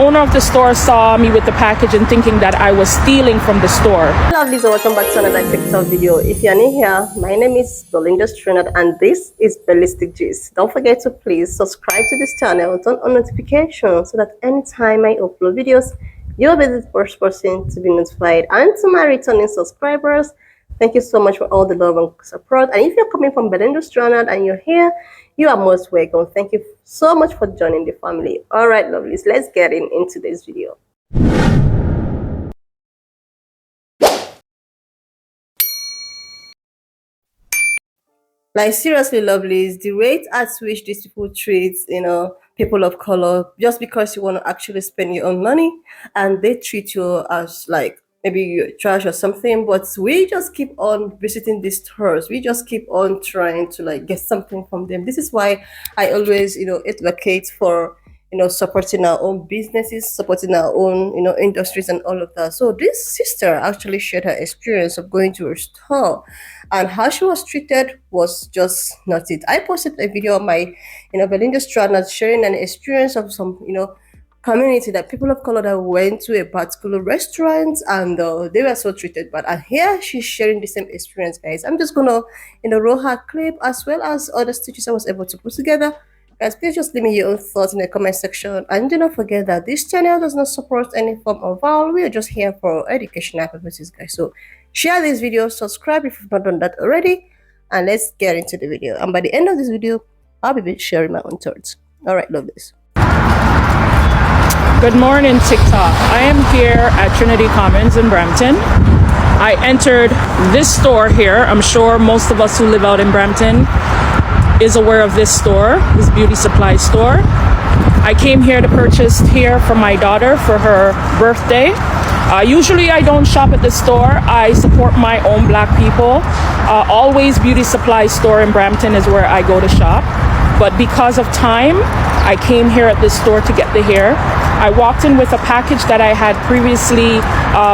owner of the store saw me with the package and thinking that I was stealing from the store. Hello lovelies, welcome back to another TikTok video. If you're new here, my name is PE.PLE Not and this is Ballistic Gist. Don't forget to please subscribe to this channel, turn on notifications so that anytime I upload videos, you'll be the first person to be notified. And to my returning subscribers, thank you so much for all the love and support. And if you're coming from PE.PLE Not and you're here, you are most welcome. Thank you so much for joining the family. All right, lovelies, let's get into this video. Like seriously, lovelies, the rate at which these people treat, people of color, just because you want to actually spend your own money, and they treat you as like maybe you're trash or something. But we just keep on visiting these stores. We just keep on trying to like get something from them. This is why I always, advocate for supporting our own businesses, supporting our own, industries and all of that. So this sister actually shared her experience of going to a store and how she was treated was just not it. I posted a video on my, Belinda's channel sharing an experience of some, community that people of color that went to a particular restaurant and they were so treated bad. And here she's sharing the same experience, guys. I'm just gonna, roll her clip as well as other stitches I was able to put together. Guys, please just leave me your own thoughts in the comment section. And do not forget that this channel does not support any form of violence. We are just here for educational purposes, guys. So share this video, subscribe if you've not done that already, and let's get into the video. And by the end of this video, I'll be sharing my own thoughts. All right, love this. Good morning, TikTok. I am here at Trinity Commons in Brampton. I entered this store here. I'm sure most of us who live out in Brampton is aware of this store, this beauty supply store. I came here to purchase here for my daughter for her birthday. Usually I don't shop at the store. I support my own black people. Always Beauty Supply store in Brampton is where I go to shop. But because of time, I came here at this store to get the hair. I walked in with a package that I had previously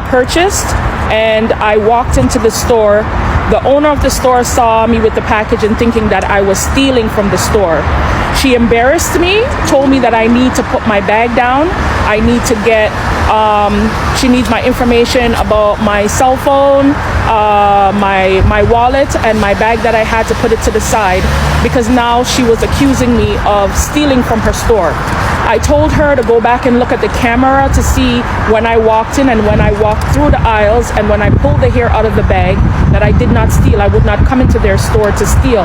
purchased, and I walked into the store. The owner of the store saw me with the package and thinking that I was stealing from the store. She embarrassed me, told me that I need to put my bag down. I need to get, she needs my information about my cell phone, my wallet, and my bag that I had to put it to the side because now she was accusing me of stealing from her store. I told her to go back and look at the camera to see when I walked in and when I walked through the aisles and when I pulled the hair out of the bag that I did not steal. I would not come into their store to steal.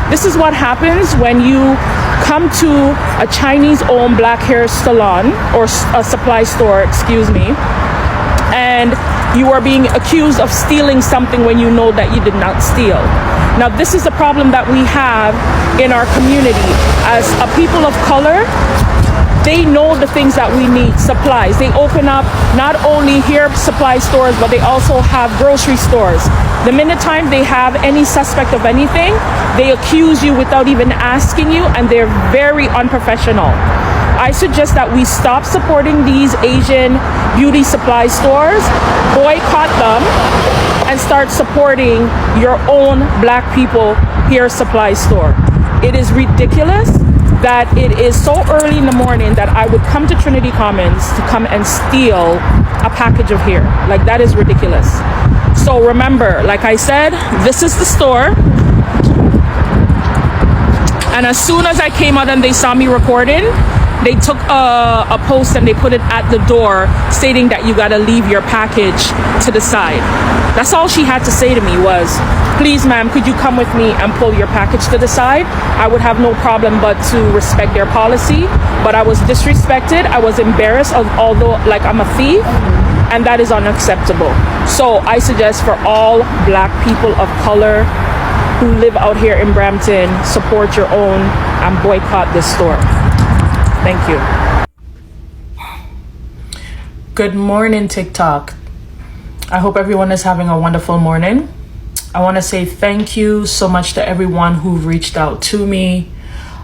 This is what happens when you come to a Chinese-owned black hair salon or a supply store, excuse me, and you are being accused of stealing something when you know that you did not steal. Now, this is a problem that we have in our community. As a people of color, they know the things that we need, supplies. They open up not only hair supply stores, but they also have grocery stores. The minute time they have any suspect of anything, they accuse you without even asking you, and they're very unprofessional. I suggest that we stop supporting these Asian beauty supply stores, boycott them, and start supporting your own black people hair supply store. It is ridiculous that it is so early in the morning that I would come to Trinity Commons to come and steal a package of hair. Like, that is ridiculous. So remember, like I said, this is the store. And as soon as I came out and they saw me recording, they took a post and they put it at the door stating that you gotta leave your package to the side. That's all she had to say to me was, please ma'am, could you come with me and pull your package to the side? I would have no problem but to respect their policy. But I was disrespected, I was embarrassed, although like I'm a thief, and that is unacceptable. So I suggest for all black people of color who live out here in Brampton, support your own and boycott this store. Thank you. Good morning, TikTok. I hope everyone is having a wonderful morning. I want to say thank you so much to everyone who reached out to me,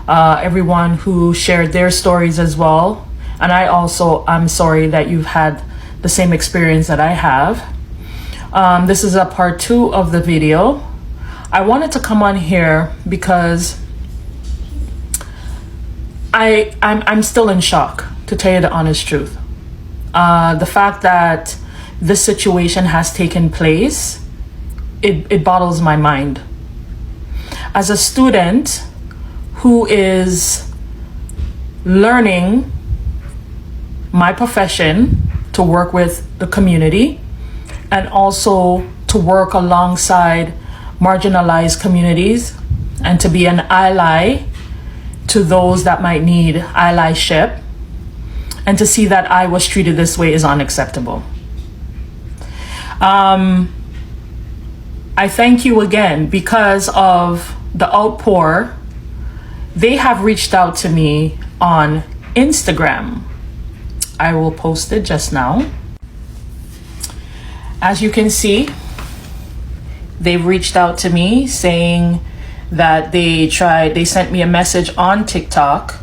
everyone who shared their stories as well. And I'm sorry that you've had the same experience that I have. This is a part 2 of the video. I wanted to come on here because I'm still in shock, to tell you the honest truth. The fact that this situation has taken place, it boggles my mind. As a student who is learning my profession to work with the community and also to work alongside marginalized communities and to be an ally to those that might need allyship, and to see that I was treated this way is unacceptable. I thank you again because of the outpour. They have reached out to me on Instagram. I will post it just now. As you can see, they've reached out to me saying that they sent me a message on TikTok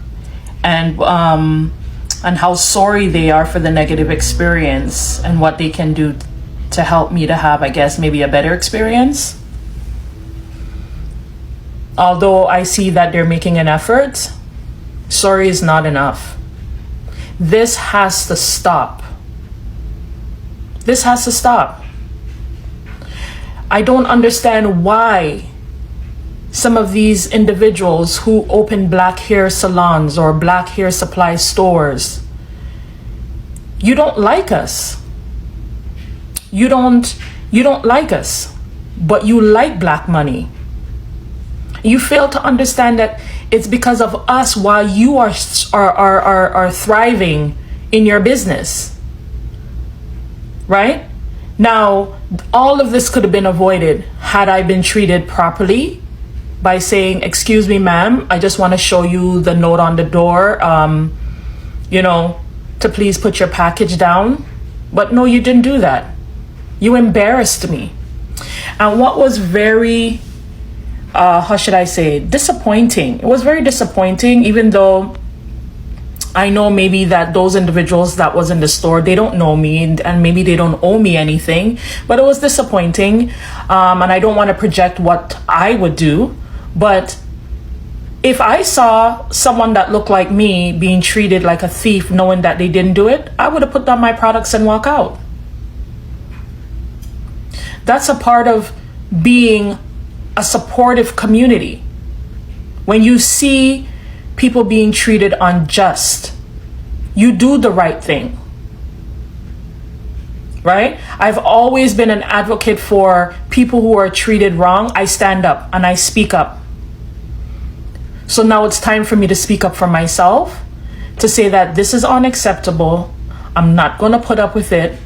and how sorry they are for the negative experience and what they can do to help me to have, I guess, maybe a better experience. Although I see that they're making an effort, sorry is not enough. This has to stop. This has to stop. I don't understand why some of these individuals who open black hair salons or black hair supply stores, you don't like us. You don't like us, but you like black money. You fail to understand that it's because of us why you are thriving in your business, right? Now, all of this could have been avoided had I been treated properly by saying, excuse me, ma'am, I just want to show you the note on the door, to please put your package down. But no, you didn't do that. You embarrassed me. And what was very, disappointing. It was very disappointing, even though I know maybe that those individuals that was in the store, they don't know me and maybe they don't owe me anything, but it was disappointing. And I don't want to project what I would do, but if I saw someone that looked like me being treated like a thief, knowing that they didn't do it, I would have put down my products and walk out. That's a part of being a supportive community. When you see people being treated unjust, you do the right thing, right? I've always been an advocate for people who are treated wrong. I stand up and I speak up. So now it's time for me to speak up for myself, to say that this is unacceptable. I'm not going to put up with it.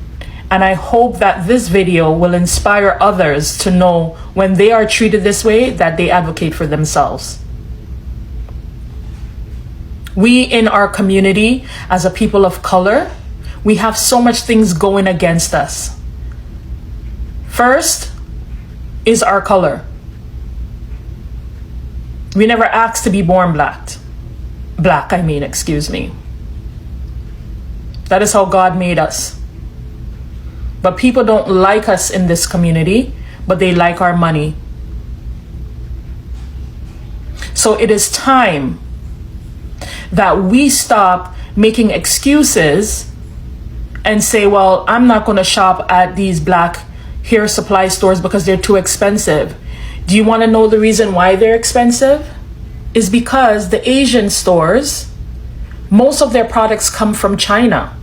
And I hope that this video will inspire others to know when they are treated this way, that they advocate for themselves. We in our community, as a people of color, we have so much things going against us. First is our color. We never asked to be born black. Excuse me. That is how God made us. But people don't like us in this community, but they like our money. So it is time that we stop making excuses and say, well, I'm not going to shop at these black hair supply stores because they're too expensive. Do you want to know the reason why they're expensive? Is because the Asian stores, most of their products come from China.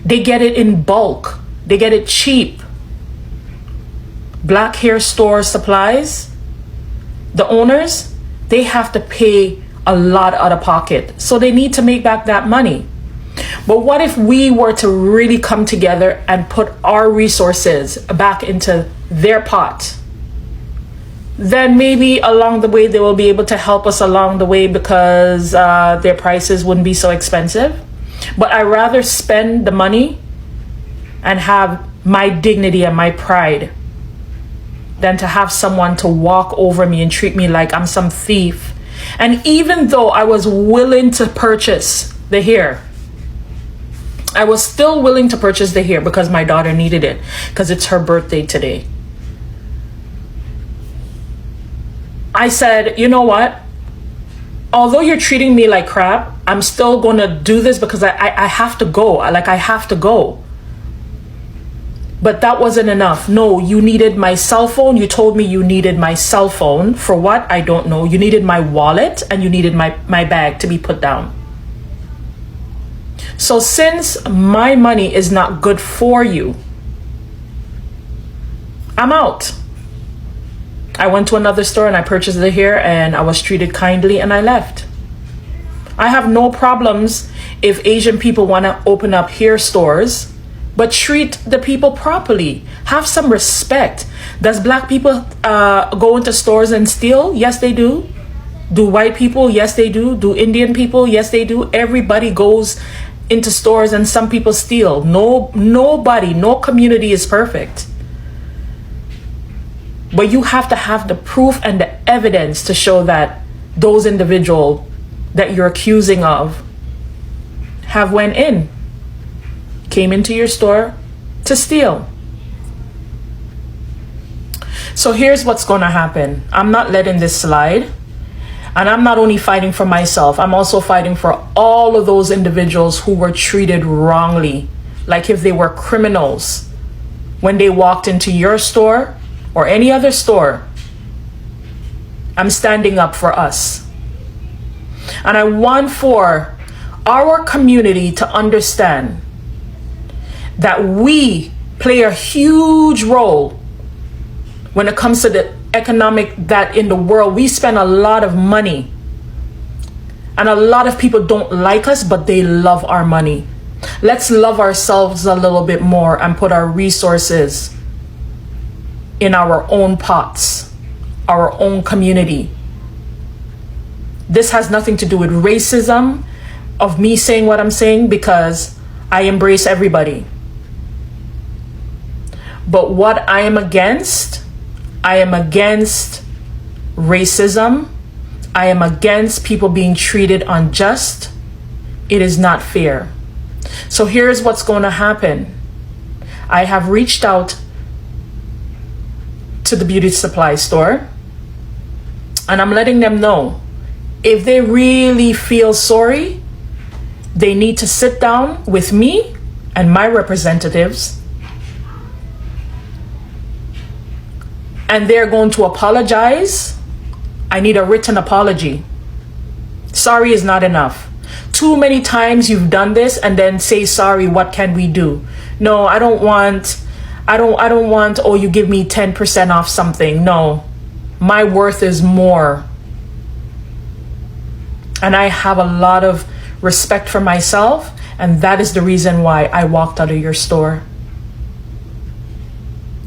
They get it in bulk. They get it cheap. Black hair store supplies, the owners, they have to pay a lot out of pocket. So they need to make back that money. But what if we were to really come together and put our resources back into their pot? Then maybe along the way they will be able to help us along the way because their prices wouldn't be so expensive. But I'd rather spend the money and have my dignity and my pride than to have someone to walk over me and treat me like I'm some thief. And even though I was willing to purchase the hair, I was still willing to purchase the hair because my daughter needed it, because it's her birthday today. I said, you know what? although you're treating me like crap, I'm still gonna do this because I have to go. Like, I have to go. But that wasn't enough. No, you needed my cell phone. You told me you needed my cell phone. For what? I don't know. You needed my wallet and you needed my bag to be put down. So since my money is not good for you, I'm out. I went to another store and I purchased it here and I was treated kindly and I left. I have no problems if Asian people want to open up hair stores, but treat the people properly. Have some respect. Does black people go into stores and steal? Yes, they do. Do white people? Yes, they do. Do Indian people? Yes, they do. Everybody goes into stores and some people steal. Nobody, no community is perfect. But you have to have the proof and the evidence to show that those individuals that you're accusing of have went in, came into your store to steal. So here's what's going to happen. I'm not letting this slide. And I'm not only fighting for myself, I'm also fighting for all of those individuals who were treated wrongly, like if they were criminals when they walked into your store or any other store. I'm standing up for us. And I want for our community to understand that we play a huge role when it comes to the economic that in the world. We spend a lot of money and a lot of people don't like us, but they love our money. Let's love ourselves a little bit more and put our resources in our own pots, our own community. This has nothing to do with racism of me saying what I'm saying, because I embrace everybody. But what I am against racism. I am against people being treated unjust. It is not fair. So here's what's going to happen. I have reached out to the beauty supply store and I'm letting them know if they really feel sorry, they need to sit down with me and my representatives, and they're going to apologize. I need a written apology. Sorry is not enough. Too many times you've done this and then say sorry, what can we do? No, I don't want, oh, you give me 10% off something. No, my worth is more. And I have a lot of respect for myself, and that is the reason why I walked out of your store.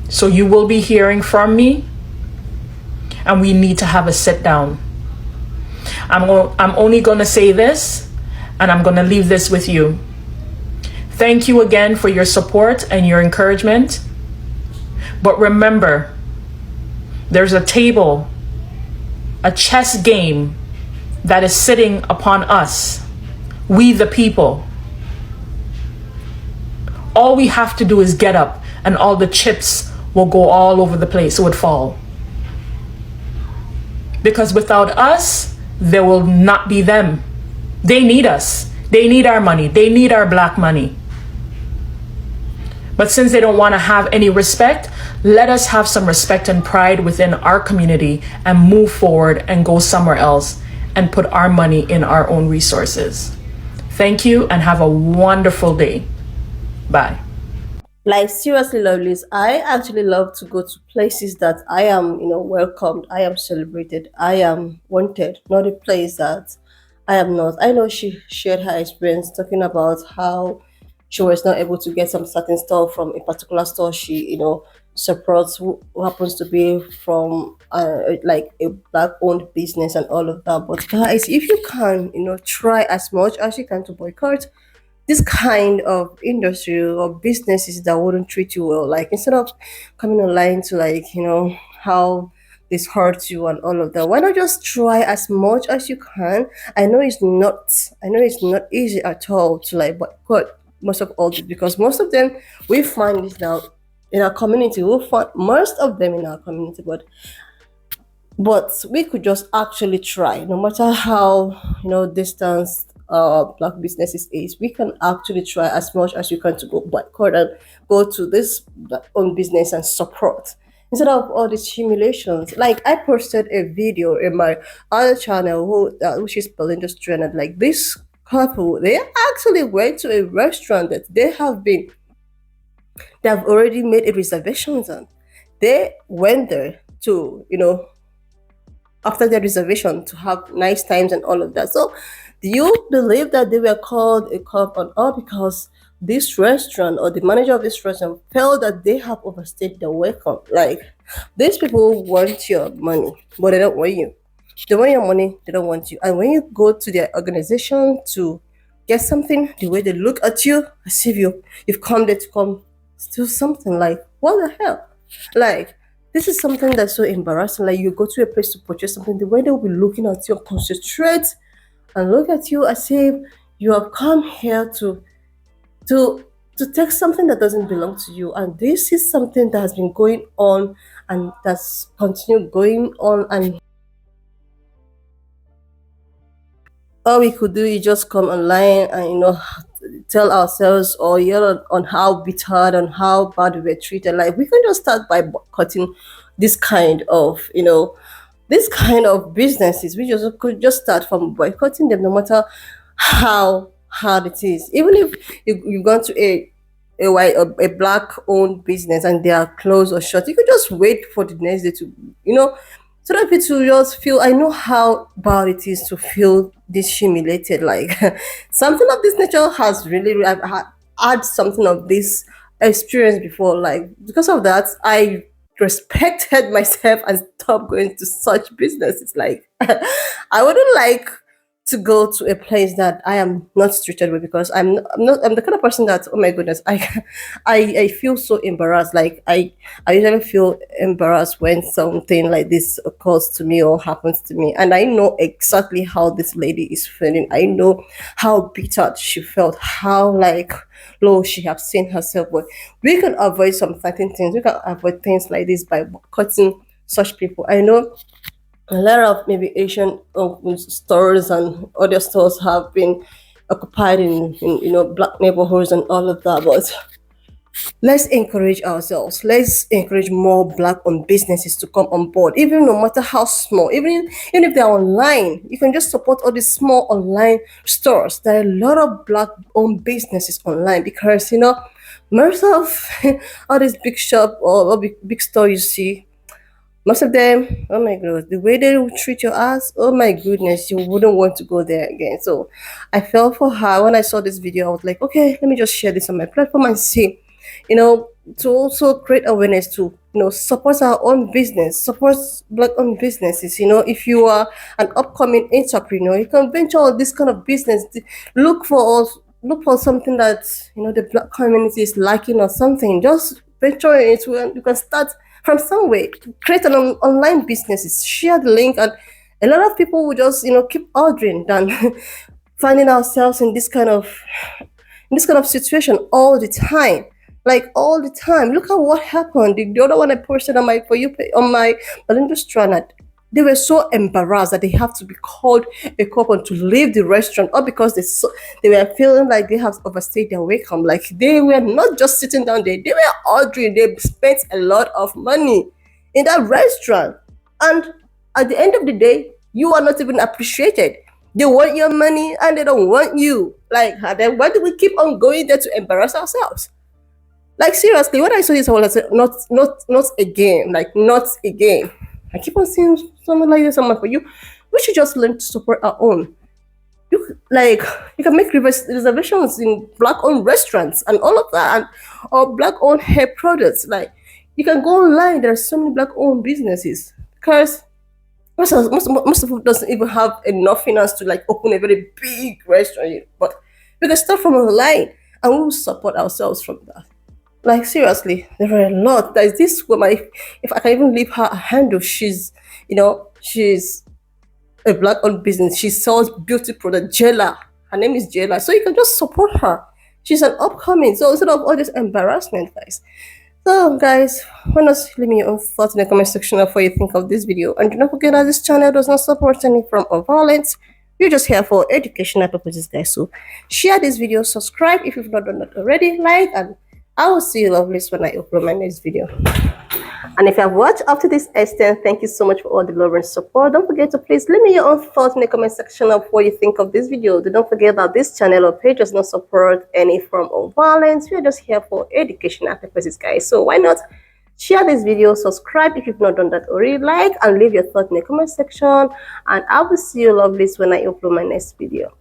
So you will be hearing from me, and we need to have a sit down. I'm only going to say this, and I'm going to leave this with you. Thank you again for your support and your encouragement. But remember, there's a table, a chess game that is sitting upon us, we the people. All we have to do is get up, and all the chips will go all over the place. It would fall. Because without us, there will not be them. They need us. They need our money. They need our black money. But since they don't want to have any respect, let us have some respect and pride within our community and move forward and go somewhere else and put our money in our own resources. Thank you and have a wonderful day. Bye. Like seriously, lovelies, I actually love to go to places that I am, welcomed, I am celebrated, I am wanted, not a place that I am not. I know she shared her experience talking about how she was not able to get some certain stuff from a particular store she, supports, who happens to be from like a black owned business and all of that. But guys, if you can, try as much as you can to boycott this kind of industry or businesses that wouldn't treat you well. Like instead of coming online to how this hurts you and all of that, why not just try as much as you can? I know it's not easy at all to like boycott most of all this, because most of them we find this now in our community. We'll find most of them in our community, but But we could just actually try, no matter how distance black businesses is. We can actually try as much as we can to go boycott and go to this black own business and support instead of all these humiliations. Like I posted a video in my other channel, which is PE.PLE Not, like this couple, they actually went to a restaurant that they have already made a reservations on. They went there to after their reservation to have nice times and all of that. So, do you believe that they were called a cop on all because this restaurant or the manager of this restaurant felt that they have overstayed their welcome? Like, these people want your money, but they don't want you. They want your money, they don't want you. And when you go to their organization to get something, the way they look at you, as if you've come there to come steal something. Like, what the hell? Like, this is something that's so embarrassing. Like, you go to a place to purchase something, the way they'll be looking at you, concentrate and look at you as if you have come here to to take something that doesn't belong to you. And this is something that has been going on and that's continued going on. And all we could do is just come online and tell ourselves or yell on how bitter and how bad we were treated. Like, we can just start by boycotting this kind of this kind of businesses. We just could just start from boycotting them, no matter how hard it is. Even if you've gone to a black owned business and they are closed or shut, you could just wait for the next day to so that people just feel. I know how bad it is to feel this humiliated. Like, something of this nature has really, I've had something of this experience before. Like, because of that, I respected myself and stopped going to such businesses. Like, I wouldn't like to go to a place that I am not treated with, because I'm the kind of person that, oh my goodness, I feel so embarrassed. Like, I usually feel embarrassed when something like this occurs to me or happens to me, and I know exactly how this lady is feeling. I know how bitter she felt, how like low she has seen herself. But we can avoid some certain things. We can avoid things like this by cutting such people. I know a lot of maybe Asian stores and other stores have been occupied in black neighborhoods and all of that. But let's encourage ourselves. Let's encourage more black-owned businesses to come on board, even no matter how small. Even if they're online, you can just support all these small online stores. There are a lot of black-owned businesses online, because most of all these big shop or big store you see, most of them, oh my god, the way they will treat your ass, oh my goodness, you wouldn't want to go there again. So I felt for her when I saw this video. I was like, okay, let me just share this on my platform and see, to also create awareness to, support our own business, support black owned businesses. If you are an upcoming entrepreneur, you can venture on this kind of business. Look for us, look for something that the black community is liking or something. Just venture into it. You can start from somewhere, create an online businesses, share the link, and a lot of people will just keep ordering than finding ourselves in this kind of situation all the time. Like, all the time. Look at what happened. The other one I posted on my for you on my Belinda Strand, they were so embarrassed that they have to be called a couple to leave the restaurant, all because they were feeling like they have overstayed their welcome. Like, they were not just sitting down there, they were ordering. They spent a lot of money in that restaurant, and at the end of the day, you are not even appreciated. They want your money and they don't want you. Like, then why do we keep on going there to embarrass ourselves? Like, seriously, when I saw this, I was like, not again. Like, not again. I keep on seeing something like this. I'm like, for you, we should just learn to support our own. You can make reservations in black-owned restaurants and all of that, and or black-owned hair products. Like, you can go online. There are so many black-owned businesses, because most of them doesn't even have enough finance to like open a very big restaurant. But we can start from online, and we will support ourselves from that. Like, seriously, there are a lot. There's this woman. If I can even leave her a handle, she's a black-owned business. She sells beauty product, Jella. Her name is Jella. So you can just support her. She's an upcoming. So instead of all this embarrassment, guys, So guys, why not leave me your own thoughts in the comment section of what you think of this video, and do not forget that this channel does not support any form of violence. We're just here for educational purposes, guys. So share this video, subscribe if you've not done that already, like, and I will see you lovelies when I upload my next video. And if you have watched up to this extent, thank you so much for all the love and support. Don't forget to please leave me your own thoughts in the comment section of what you think of this video. Don't forget that this channel or page does not support any form of violence. We are just here for educational purposes, guys. So why not share this video, subscribe if you've not done that already, like, and leave your thoughts in the comment section. And I will see you lovelies when I upload my next video.